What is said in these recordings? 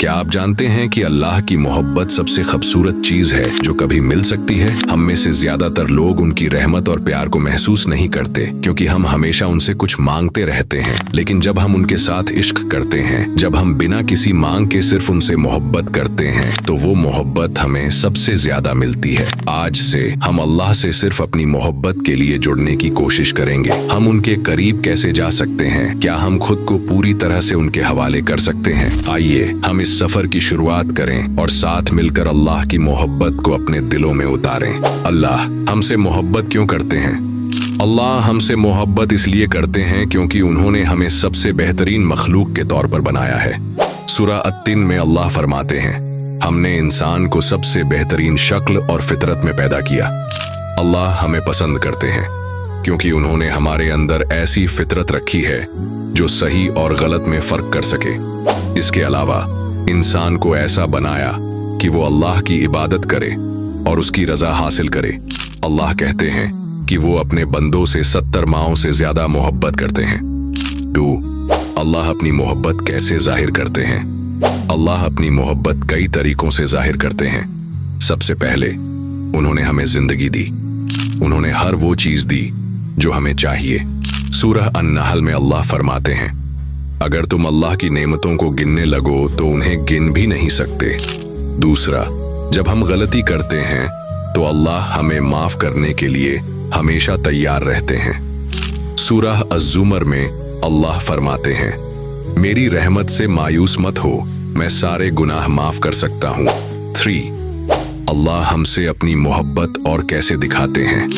क्या आप जानते हैं कि अल्लाह की मोहब्बत सबसे खूबसूरत चीज है जो कभी मिल सकती है? हम में से ज्यादातर लोग उनकी रहमत और प्यार को महसूस नहीं करते क्योंकि हम हमेशा उनसे कुछ मांगते रहते हैं। लेकिन जब हम उनके साथ इश्क करते हैं, जब हम बिना किसी मांग के सिर्फ उनसे मोहब्बत करते हैं, तो वो मोहब्बत हमें सबसे ज्यादा मिलती है। आज से हम अल्लाह से सिर्फ अपनी मोहब्बत के लिए जुड़ने की कोशिश करेंगे। हम उनके करीब कैसे जा सकते हैं? क्या हम खुद को पूरी तरह से उनके हवाले कर सकते हैं? आइए हम इस सफर की शुरुआत करें और साथ मिलकर अल्लाह की मोहब्बत को अपने दिलों में उतारें। अल्लाह हमसे मोहब्बत क्यों करते हैं? अल्लाह हमसे मोहब्बत इसलिए करते हैं क्योंकि उन्होंने हमें सबसे बेहतरीन मखलूक के तौर पर बनाया है। सूरा अत्तिन में अल्लाह फरमाते हैं, हमने इंसान को सबसे बेहतरीन शक्ल और फितरत में पैदा किया। अल्लाह हमें पसंद करते हैं क्योंकि उन्होंने हमारे अंदर ऐसी फितरत रखी है जो सही और गलत में फर्क कर सके। इसके अलावा इंसान को ऐसा बनाया कि वो अल्लाह की इबादत करे और उसकी रजा हासिल करे। अल्लाह कहते हैं कि वो अपने बंदों से 70 माओं से ज्यादा मोहब्बत करते हैं। अल्लाह अपनी मोहब्बत कैसे जाहिर करते हैं? अल्लाह अपनी मोहब्बत कई तरीकों से जाहिर करते हैं। सबसे पहले उन्होंने हमें जिंदगी दी। उन्होंने हर वो चीज दी जो हमें चाहिए। सूरह अन-नहल में अल्लाह फरमाते हैं, अगर तुम अल्लाह की नेमतों को गिनने लगो तो उन्हें गिन भी नहीं सकते। दूसरा, जब हम गलती करते हैं तो अल्लाह हमें माफ करने के लिए हमेशा तैयार रहते हैं। सूरह अज़्ज़ुमर में अल्लाह फरमाते हैं, मेरी रहमत से मायूस मत हो, मैं सारे गुनाह माफ कर सकता हूँ। 3, अल्लाह हमसे अपनी मोहब्बत और कैसे दिखाते हैं?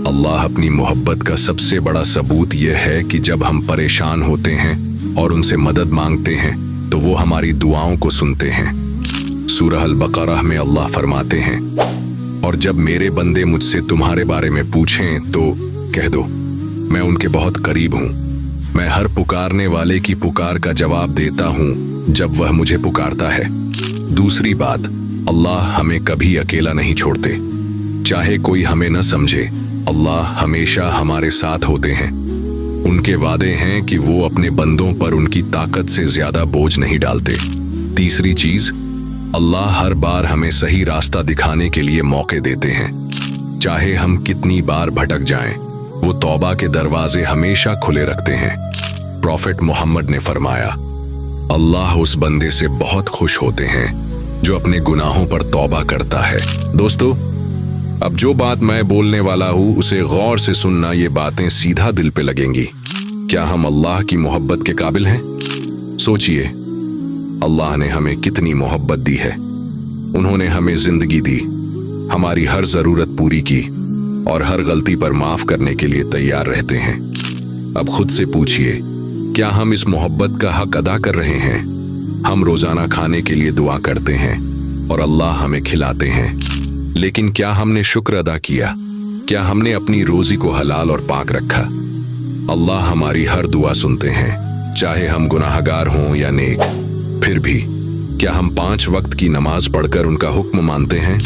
अल्लाह अपनी मोहब्बत का सबसे बड़ा सबूत यह है कि जब हम परेशान होते हैं और उनसे मदद मांगते हैं तो वो हमारी दुआओं को सुनते हैं। सूरह अल-बक़रह में अल्लाह फरमाते हैं, और जब मेरे बंदे मुझसे तुम्हारे बारे में पूछें तो कह दो, मैं उनके बहुत करीब हूँ। मैं हर पुकारने वाले की पुकार का जवाब देता हूँ जब वह मुझे पुकारता है। दूसरी बात, अल्लाह हमें कभी अकेला नहीं छोड़ते। चाहे कोई हमें न समझे, अल्लाह हमेशा हमारे साथ होते हैं। उनके वादे हैं कि वो अपने बंदों पर उनकी ताकत से ज्यादा बोझ नहीं डालते। तीसरी चीज, अल्लाह हर बार हमें सही रास्ता दिखाने के लिए मौके देते हैं। चाहे हम कितनी बार भटक जाएं, वो तौबा के दरवाजे हमेशा खुले रखते हैं। प्रॉफेट मोहम्मद ने फरमाया, अल्लाह उस बंदे से बहुत खुश होते हैं जो अपने गुनाहों पर तौबा करता है। दोस्तों, अब जो बात मैं बोलने वाला हूँ उसे गौर से सुनना। ये बातें सीधा दिल पे लगेंगी। क्या हम अल्लाह की मोहब्बत के काबिल हैं? सोचिए, अल्लाह ने हमें कितनी मोहब्बत दी है। उन्होंने हमें जिंदगी दी, हमारी हर जरूरत पूरी की और हर गलती पर माफ करने के लिए तैयार रहते हैं। अब खुद से पूछिए, क्या हम इस मोहब्बत का हक अदा कर रहे हैं? हम रोजाना खाने के लिए दुआ करते हैं और अल्लाह हमें खिलाते हैं, लेकिन क्या हमने शुक्र अदा किया? क्या हमने अपनी रोजी को हलाल और पाक रखा? अल्लाह हमारी हर दुआ सुनते हैं, चाहे हम गुनाहगार हों या नेक। फिर भी क्या हम 5 वक्त की नमाज पढ़कर उनका हुक्म मानते हैं?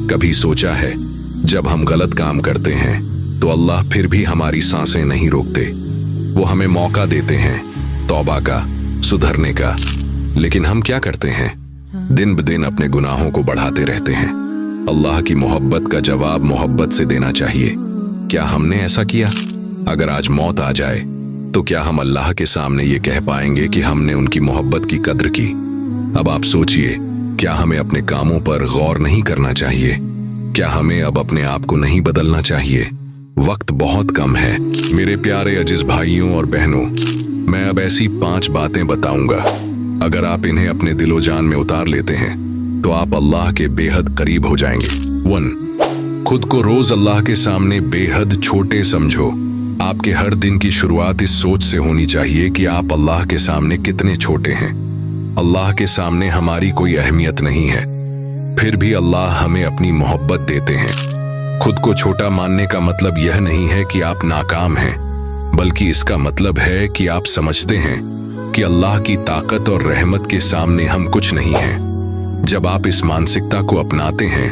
कभी सोचा है, जब हम गलत काम करते हैं तो अल्लाह फिर भी हमारी सांसें नहीं रोकते। वो हमें मौका देते हैं तौबा का, सुधरने का, लेकिन हम क्या करते हैं? दिन ब दिन अपने गुनाहों को बढ़ाते रहते हैं। अल्लाह की मोहब्बत का जवाब मोहब्बत से देना चाहिए। क्या हमने ऐसा किया? अगर आज मौत आ जाए तो क्या हम अल्लाह के सामने ये कह पाएंगे कि हमने उनकी मोहब्बत की कद्र की? अब आप सोचिए, क्या हमें अपने कामों पर गौर नहीं करना चाहिए? क्या हमें अब अपने आप को नहीं बदलना चाहिए? वक्त बहुत कम है मेरे प्यारे अजीज भाइयों और बहनों। मैं अब ऐसी 5 बातें बताऊंगा, अगर आप इन्हें अपने दिलो जान में उतार लेते हैं तो आप अल्लाह के बेहद करीब हो जाएंगे। 1, खुद को रोज अल्लाह के सामने बेहद छोटे समझो। आपके हर दिन की शुरुआत इस सोच से होनी चाहिए कि आप अल्लाह के सामने कितने छोटे हैं। अल्लाह के सामने हमारी कोई अहमियत नहीं है, फिर भी अल्लाह हमें अपनी मोहब्बत देते हैं। खुद को छोटा मानने का मतलब यह नहीं है कि आप नाकाम हैं, बल्कि इसका मतलब है कि आप समझते हैं कि अल्लाह की ताकत और रहमत के सामने हम कुछ नहीं हैं। जब आप इस मानसिकता को अपनाते हैं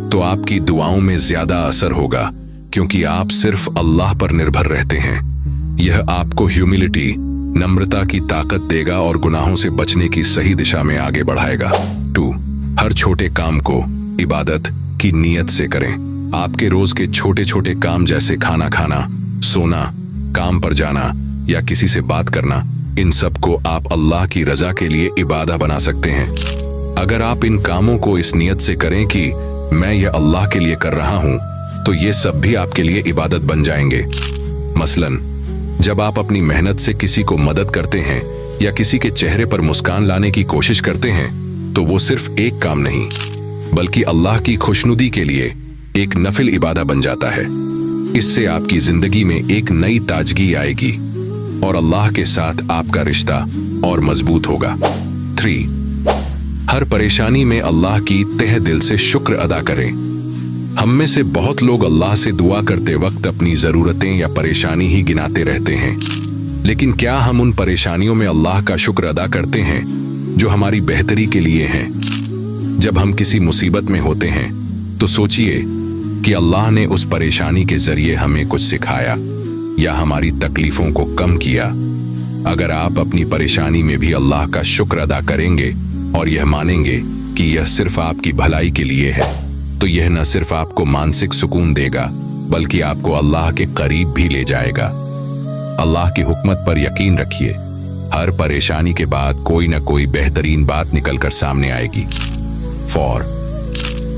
तो आपकी दुआओं में ज्यादा असर होगा, क्योंकि आप सिर्फ अल्लाह पर निर्भर रहते हैं। यह आपको ह्यूमिलिटी नम्रता की ताकत देगा और गुनाहों से बचने की सही दिशा में आगे बढ़ाएगा। 2. हर छोटे काम को इबादत की नीयत से करें। आपके रोज के छोटे छोटे काम जैसे खाना खाना, सोना, काम पर जाना या किसी से बात करना, इन सब को आप अल्लाह की रजा के लिए इबादत बना सकते हैं। अगर आप इन कामों को इस नीयत से करें कि मैं यह अल्लाह के लिए कर रहा हूं, तो ये सब भी आपके लिए इबादत बन जाएंगे। मसलन, जब आप अपनी मेहनत से किसी को मदद करते हैं या किसी के चेहरे पर मुस्कान लाने की कोशिश करते हैं, तो वो सिर्फ एक काम नहीं, बल्कि अल्लाह की खुशनुदी के लिए एक नफिल इबादत बन जाता है। इससे आपकी जिंदगी में एक नई ताजगी आएगी और अल्लाह के साथ आपका रिश्ता और मजबूत होगा। 3. हर परेशानी में अल्लाह की तहे दिल से शुक्र अदा करें। हम में से बहुत लोग अल्लाह से दुआ करते वक्त अपनी जरूरतें या परेशानी ही गिनाते रहते हैं, लेकिन क्या हम उन परेशानियों में अल्लाह का शुक्र अदा करते हैं जो हमारी बेहतरी के लिए हैं? जब हम किसी मुसीबत में होते हैं तो सोचिए कि अल्लाह ने उस परेशानी के जरिए हमें कुछ सिखाया या हमारी तकलीफों को कम किया। अगर आप अपनी परेशानी में भी अल्लाह का शुक्र अदा करेंगे और यह मानेंगे कि यह सिर्फ आपकी भलाई के लिए है, तो यह न सिर्फ आपको मानसिक सुकून देगा, बल्कि आपको अल्लाह के करीब भी ले जाएगा। अल्लाह की हुक्मत पर यकीन रखिए, हर परेशानी के बाद कोई न कोई बेहतरीन बात निकलकर सामने आएगी। 4.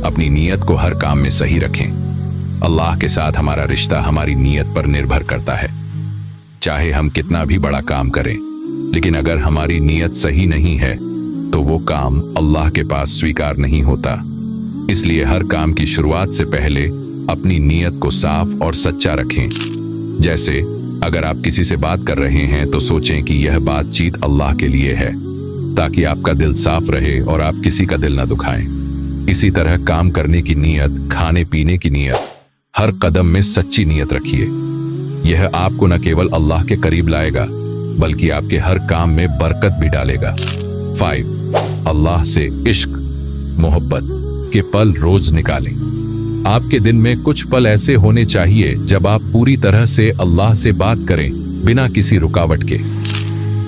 अपनी नीयत को हर काम में सही रखें। अल्लाह के साथ हमारा रिश्ता हमारी नीयत पर निर्भर करता है। चाहे हम कितना भी बड़ा काम करें, लेकिन अगर हमारी नीयत सही नहीं है तो वो काम अल्लाह के पास स्वीकार नहीं होता। इसलिए हर काम की शुरुआत से पहले अपनी नीयत को साफ और सच्चा रखें। जैसे अगर आप किसी से बात कर रहे हैं तो सोचें कि यह बातचीत अल्लाह के लिए है, ताकि आपका दिल साफ रहे और आप किसी का दिल न दुखाएं। इसी तरह काम करने की नीयत, खाने पीने की नीयत, हर कदम में सच्ची नीयत रखिए। यह आपको न केवल अल्लाह के करीब लाएगा, बल्कि आपके हर काम में बरकत भी डालेगा। 5. अल्लाह से इश्क, मोहब्बत के पल रोज निकालें। आपके दिन में कुछ पल ऐसे होने चाहिए जब आप पूरी तरह से अल्लाह से बात करें, बिना किसी रुकावट के।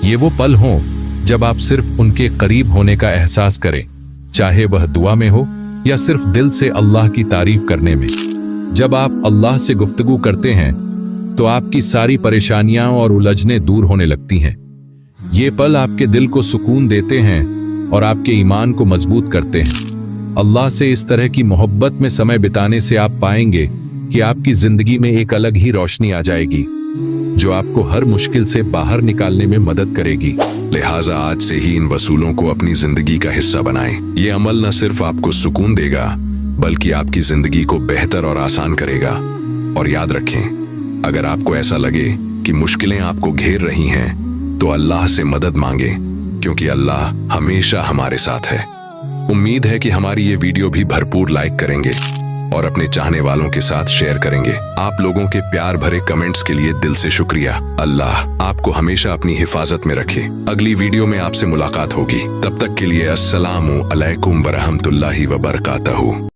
ये वो पल हों जब आप सिर्फ उनके करीब होने का एहसास करें, चाहे वह दुआ में हो या सिर्फ दिल से अल्लाह की तारीफ करने में। जब आप अल्लाह से गुफ्तगू करते हैं तो आपकी सारी परेशानियां और उलझनें दूर होने लगती हैं। ये पल आपके दिल को सुकून देते हैं और आपके ईमान को मजबूत करते हैं। अल्लाह से इस तरह की मोहब्बत में समय बिताने से आप पाएंगे कि आपकी जिंदगी में एक अलग ही रोशनी आ जाएगी, जो आपको हर मुश्किल से बाहर निकालने में मदद करेगी। लिहाजा आज से ही इन वसूलों को अपनी जिंदगी का हिस्सा बनाएं। ये अमल न सिर्फ आपको सुकून देगा, बल्कि आपकी जिंदगी को बेहतर और आसान करेगा। और याद रखें, अगर आपको ऐसा लगे कि मुश्किलें आपको घेर रही हैं, तो अल्लाह से मदद मांगे, क्योंकि अल्लाह हमेशा हमारे साथ है। उम्मीद है कि हमारी ये वीडियो भी भरपूर लाइक करेंगे और अपने चाहने वालों के साथ शेयर करेंगे। आप लोगों के प्यार भरे कमेंट्स के लिए दिल से शुक्रिया। अल्लाह आपको हमेशा अपनी हिफाजत में रखे। अगली वीडियो में आपसे मुलाकात होगी। तब तक के लिए अस्सलामु अलैकुम व रहमतुल्लाहि व बरकातहू।